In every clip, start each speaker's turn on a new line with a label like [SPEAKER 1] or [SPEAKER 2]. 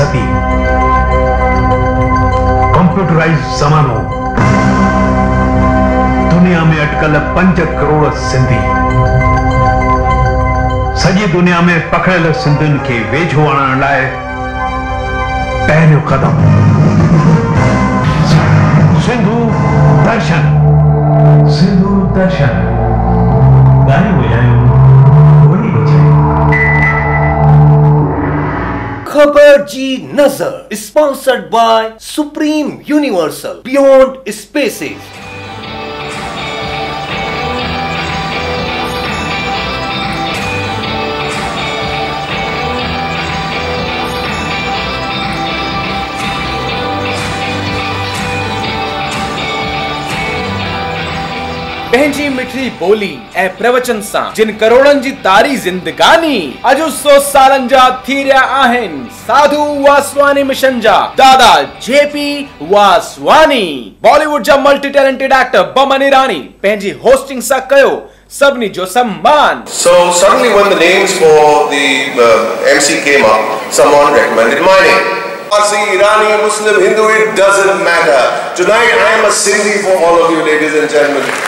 [SPEAKER 1] सदी कंप्यूटराइज ज़मानो दुनिया में अटकल 5 करोड़ सिंधी सॼी दुनिया में पकड़ियल सिंधियुनि खे वेझो आणण लाइ पहिरियों कदम सिंधु दर्शन गाने बजायो बोली बजायो।
[SPEAKER 2] खबर जी नजर sponsored by Supreme Universal Beyond Spaces.
[SPEAKER 3] पंहिंजी मिठी बोली ऐं प्रवचन सां जिन करोड़नि जी तारी ज़िंदगानी अॼु 100 सालनि जा थी रहिया आहिनि साधु वासवानी मिशन जा दादा जेपी वासवानी बॉलीवुड जा multi talented actor Boman Irani पंहिंजी होस्टिंग सां कयो सभिनी जो सम्मान।
[SPEAKER 4] So suddenly when the names for the MC came up, someone recommended my name. Parsi, Irani, Muslim, Hindu, it doesn't matter. Tonight I am a Sindhi for all of you ladies and gentlemen.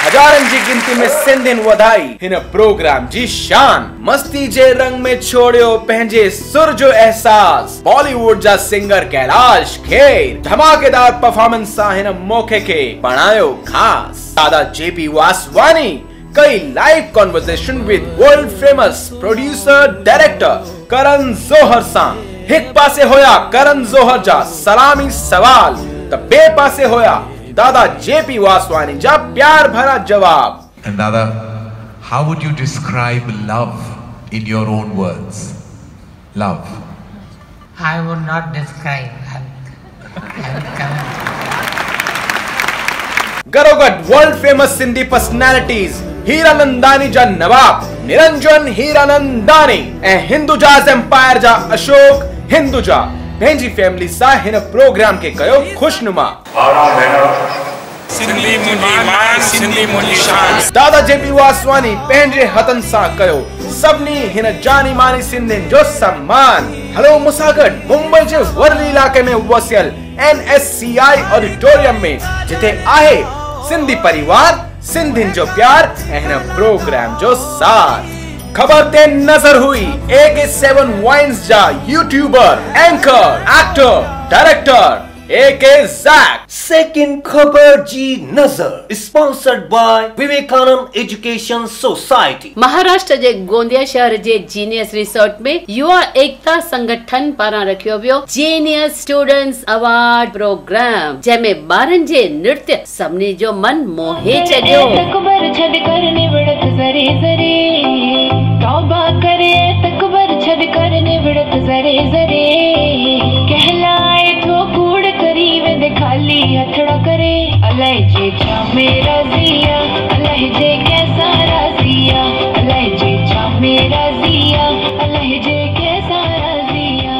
[SPEAKER 3] हजारनि जी गिनती में सिंधियुनि वधाई हिन programme जी शान मस्ती जे रंग में छोड़ियो पंहिंजे सुर जो एहसास बॉलीवुड जा सिंगर कैलाश खेर धमाकेदार परफॉर्मेंस सां हिन मौके खे बणायो खास। दादा जेपी वासवानी कई live conversation with world famous producer director Karan Johar सां। हिक पासे होया करण जौहर जा सलामी सवाल त ॿिए पासे होया दादा जेपी वासवानी जा प्यार भरा जवाब।
[SPEAKER 5] And Dada, how would you describe love in your own words? Love.
[SPEAKER 6] I would not describe.
[SPEAKER 3] गरोगट world famous Sindhi personalities Hiranandani जा नवाब निरंजन हीरानंदानी ऐं हिंदुजाज़ एम्पायर जा अशोक हिंदुजा पंहिंजी फैमिली सां हिन प्रोग्राम के कयो खुशनुमा। दादा जेपी वासवानी पंहिंजे हथनि सां कयो सभिनी हिन जानी मानी सिंधियुनि जो सम्मान। हलो मूंसां गॾु मुंबई जे वर्ली इलाके में वसियल NSCI ऑडिटोरियम में जिथे आहे सिंधी परिवार सिंधियुनि जो प्यार ऐं हिन प्रोग्राम जो साथ। खबर ते नजर हुई AK7 वाइन्स जा YouTuber anchor actor director AK Zach।
[SPEAKER 2] Second खबर जी नजर sponsored by Vivekanand education society.
[SPEAKER 7] Maharashtra जे गोंदिया शहर जे जीनियस रिसोर्ट में युवा एकता संगठन पारां रखियो वियो जीनियस स्टूडेंट्स अवार्ड प्रोग्राम जंहिंमें ॿारनि जे नृत्य सभिनी जो मन मोहे छॾियो।
[SPEAKER 8] तकबर छॾ कर निवड़त ज़रे ज़रे तौबा करे तकबर छॾ कर निवड़त ज़रे ज़रे कहलाए थो कूड़ करी वेंदे खाली हथड़ा करे अलाए जे छा मेरा ज़िया अलाए जे कैसा राज़िया अलाए जे छा मेरा ज़िया अलाए जे कैसा राज़िया।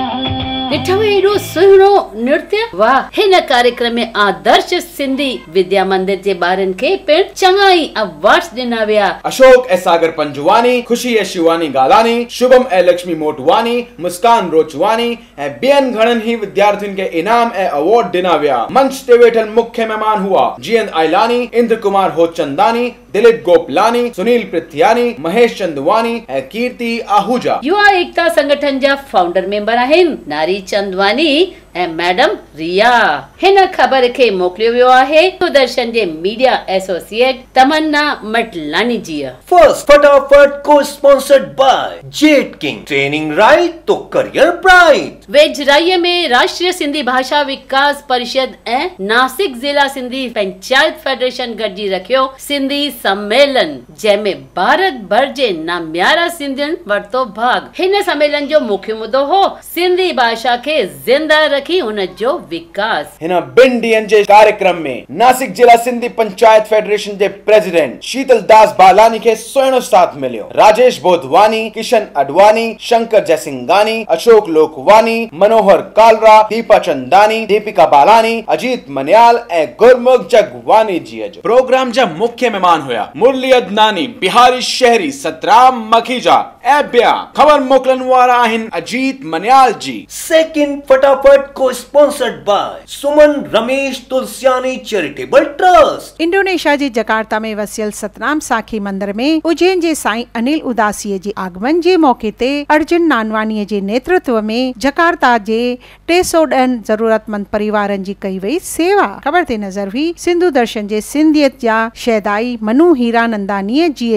[SPEAKER 7] ॾिठो एॾो सुहिणो नृत्य वाह। हिन कार्यक्रम में आदर्श सिंधी विद्या मंदिर जे ॿारनि खे पिण चङा ई अवार्ड्स ॾिना विया।
[SPEAKER 3] अशोक ऐं सागर पंजवानी खुशी ऐं शिवानी गालानी शुभम ऐं लक्ष्मी मोटवानी मुस्कान रोचवानी ऐं ॿियनि घणनि ई विद्यार्थियुनि खे इनाम ऐं अवार्ड ॾिना विया। मंच ते वेठल मुख्य मेहमान हुआ जीएन आइलानी इंद्र कुमार होचंदानी दिलीप गोपलानी सुनील पृथ्यानी महेश चंदवानी ऐं कीर्ति आहूजा।
[SPEAKER 7] युवा एकता संगठन जा फाउंडर मेंबर आहिनि नारी चंदवानी ऐं मैडम रिया। हिन खबर खे मोकिलियो वियो आहे दूरदर्शन जे media associate Tamanna Matlani ji.
[SPEAKER 2] First फटाफट को sponsored by Jet King training right तो करियर ब्राइट।
[SPEAKER 7] वेझराईअ में राष्ट्रीय सिंधी भाषा विकास परिषद ऐं नासिक जिला सिंधी पंचायत फेडरेशन गॾिजी रखियो सिंधी सम्मेलन जंहिंमें भारत भर जे नाम्यारा सिंधियुनि वरितो भाग। हिन सम्मेलन जो मुख्य मुद्दो हो सिंधी भाषा खे जिंदा रखी उन जो विकास।
[SPEAKER 3] हिन ॿिनि ॾींहंनि जे कार्यक्रम में नासिक जिला सिंधी पंचायत फेडरेशन जे प्रेसिडेंट शीतल दास बालानी खे सुहिणो साथ मिलियो। राजेश बोधवानी किशन अडवानी शंकर जयसिंघानी अशोक लोकवानी मनोहर कालरा दीपा चंदानी दीपिका बालानी अजीत मनियाल ऐं गुरमुख जगवानी जी जो। प्रोग्राम जा मुख्य मेहमान हुया मुरली अदनानी बिहारी शहरी सतराम मखीजा ऐबिया ख़बर मोकलन वारा आहिन अजीत मन्याल जी।
[SPEAKER 2] सेकंड फटाफट को sponsored by Suman Ramesh Tulsiani charitable trust.
[SPEAKER 9] Indonesia जे जकार्ता में वसियल सतनाम साखी मंदिर में उज्जैन जे साईं अनिल उदासीअ जे आगमन जे मौके ते अर्जुन नानवानीअ जे नेतृत्व में जकार्ता जे 310 जरूरतमंद परिवारनि जी कई वई सेवा। ख़बर ते नज़र हुई सिंधु दर्शन जे सिंधियत जा शहदाई मनु हीरानंदानीअ जी।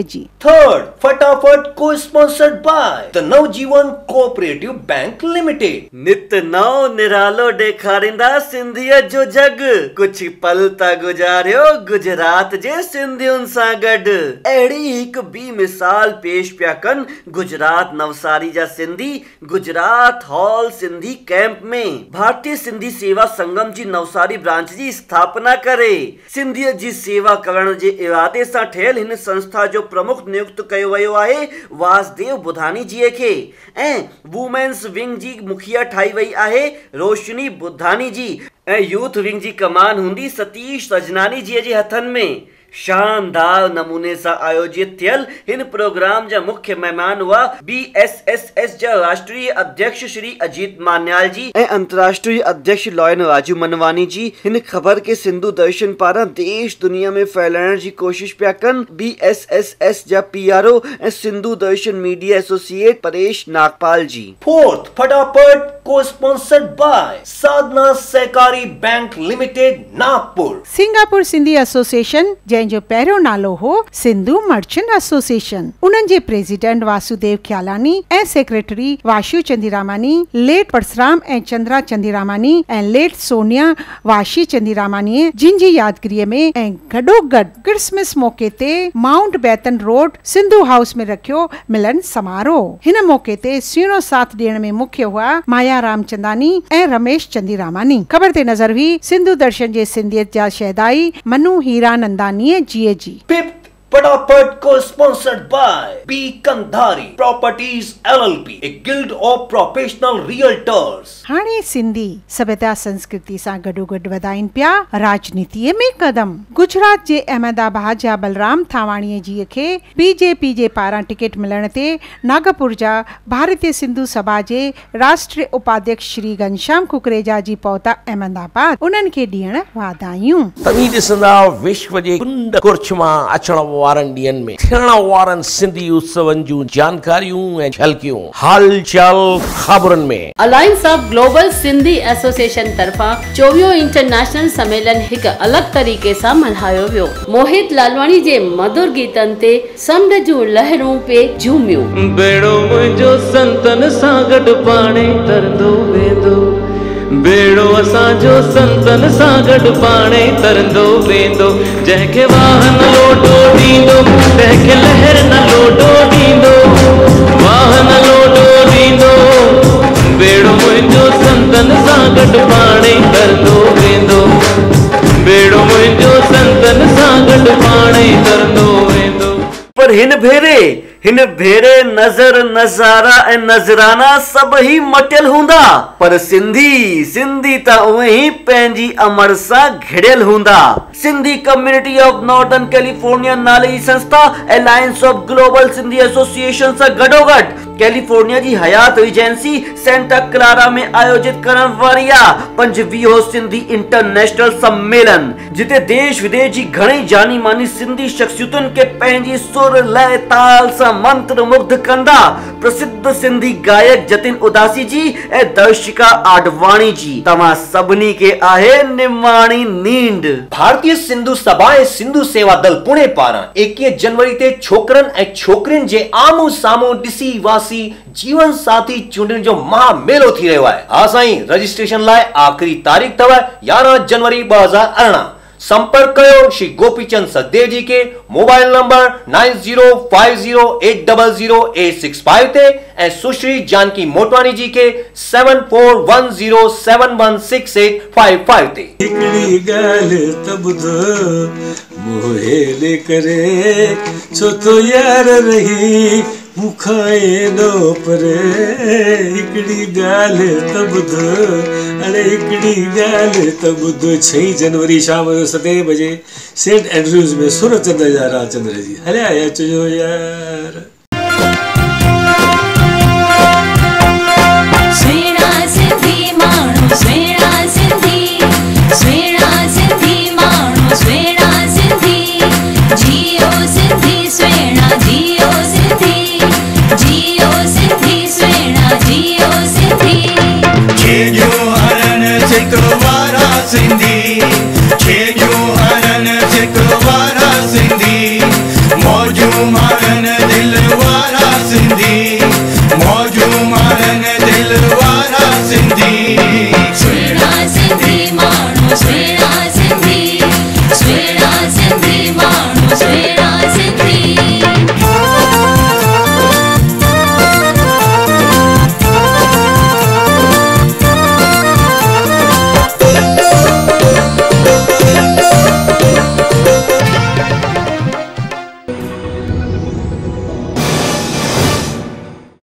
[SPEAKER 2] थर्ड फटाफट को sponsored by the Navjivan cooperative bank limited. नित नव निरालो ॾेखारींदा सिंधियत जो जग, कुछ पल ता गुजारियो गुजरात जे सिंधियुनि सां गॾु। अहिड़ी हिकु ॿी मिसाल पेश पिया कनि गुजरात नवसारी जा सिंधी गुजरात हॉल सिंधी कैंप में भारतीय सिंधी सेवा संगम जी नवसारी ब्रांच जी स्थापना करे सिंधियत जी सेवा करण जे इरादे सां ठहियल हिन संस्था जो प्रमुख नियुक्त कयो वियो आहे वासदेव बुधानी जी खे ऐं वुमेन्स विंग जी मुखिया ठाही वई आहे रोशनी बुधानी जी ऐं यूथ विंग जी कमान हूंदी सतीश सजनानी जी जे हथनि में। शानदार नमूने सां आयोजित थियल हिन प्रोग्राम जा मुख्य मेहमान हुआ BSSS जा राष्ट्रीय अध्यक्ष श्री अजीत मान्याल जी ऐं अंतरराष्ट्रीय अध्यक्ष लॉयन राजू मनवानी जी। हिन खबर के सिंधु दर्शन पारां देश दुनिया में फैलाइण जी कोशिश पिया कनि BSSS जा PRO ऐं सिंधु दर्शन मीडिया एसोसिएट परेश नागपाल जी। फोर्थ फटाफट को स्पॉन्सर्ड बाय साधना सहकारी bank limited Nagpur.
[SPEAKER 9] Singapore Sindhi association जो पहिरियों नालो हो सिंधु मर्चेंट एसोसिएशन, उन्हनि जे प्रेसिडेंट वासुदेव ख्यालानी ऐं सेक्रेटरी वाशु चंदीरामानी, लेट परसराम ऐं चंद्रा चंदीरामानी ऐं लेट सोनिया वाशी चंदीरामानी जिन जी यादगिरीअ में ऐं गॾोगॾु क्रिसमस मौके ते माउंट बैतन रोड सिंधु हाउस में रखियो मिलन समारोह। हिन मौके ते सुहिणो साथ ॾियण में मुख्य हुआ माया रामचंदानी ऐं रमेश चंदीरामानी। ख़बर ते नज़र हुई सिंधु दर्शन जे सिंधियत जा शहदाई मनु हीरानंदानी जी।
[SPEAKER 2] फिफ्थ फटाफट को sponsored by B Kandhari properties LLP, a guild of professional realtors.
[SPEAKER 9] हाणे सिंधी सभ्यता संस्कृति सां गॾोगॾु वधाइनि पिया राजनीतिअ में कदम। गुजरात जे अहमदाबाद जा बलराम थावाणीअ जी खे BJP जे पारां टिकट मिलण ते नागपुर जा भारतीय सिंधु सभा जे राष्ट्रीय उपाध्यक्ष श्री घनश्याम कुकरेजा जी पहुता अहमदाबाद, उन्हनि खे ॾियण वाधायूं।
[SPEAKER 10] तव्हीं ॾिसंदा विश्व जे कुंड कुर्छ मां अचण वारनि ॾींहनि में थियण वारनि सिंधी उत्सवनि जूं जानकारियूं ऐं झलकियूं हालचाल ख़बरुनि में।
[SPEAKER 7] Alliance of global Sindhi association तरफां 24 इंटरनेशनल सम्मेलन हिकु अलॻि तरीक़े सां मल्हायो वियो। मोहित लालवानी जे मधुर गीतनि ते समुंड जूं लहरूं पे झूमियूं।
[SPEAKER 11] बेड़ो मुंहिंजो संतन सां गॾु पाणे तरंदो वेंदो, बेड़ो असांजो संतन सां गॾु पाणे तरंदो वेंदो, जंहिंखे वाह न लोटो ॾींदो तंहिंखे लहर न लोटो ॾींदो, वाह न लोटो ॾींदो, बेड़ो मुंहिंजो संतन सां गॾु पाणे तरंदो वेंदो, बेड़ो मुंहिंजो संतन सां गॾु पाणे तरंदो वेंदो।
[SPEAKER 2] पर हिन भेरे नज़र नज़ारा ऐं नज़राना सभु ही मटियल हूंदा, पर सिंधी त उहे ही पंहिंजी अमर सां घिड़ियल हूंदा। Sindhi community of northern California नाले जी संस्था alliance of global Sindhi association सां गॾोगॾु कैलिफोर्निया जी हयात एजेंसी सेंटा क्लारा में आयोजित करण वारी 25 सिंधी इंटरनेशनल सम्मेलन, जिते देश विदेश जी घणी जानी मानी सिंधी शख्सियतुनि के पंहिंजी सुर लय ताल सां मंत्र मुग्ध कंदा प्रसिद्ध सिंधी गायक जतिन उदासी जी ऐं दर्शिका आडवाणी जी। तव्हां सभिनी के आहे निमाणी नींद। भारतीय सिंधु सभा ऐं सिंधु सेवा दल पुणे पारां 21 जनवरी ते छोकरनि ऐं छोकरियुनि जे आमू साम्हूं ॾिसी वासी जीवन साथी चूंडण जो महामेलो थी रहियो आहे। हा साईं, रजिस्ट्रेशन लाइ आखिरी तारीख़ अथव 11 जनवरी 2018। संपर्क कयो श्री गोपीचंद सचदेव जी के मोबाइल नंबर 9050800865 ते ऐं सुश्री जानकी मोटवानी जी के 7410716855 ते।
[SPEAKER 11] हिकड़ी गाल तबुध मोहेले करे छो तो यार रही मुखाए नो परे, हिकड़ी गाल तबुध अरे हिकड़ी गाल तबुध। 6 जनवरी शाम जो 7 बजे सेंट एंड्रूज में सुरचंद जा रामचंद्र जी हलिया अचजो यार।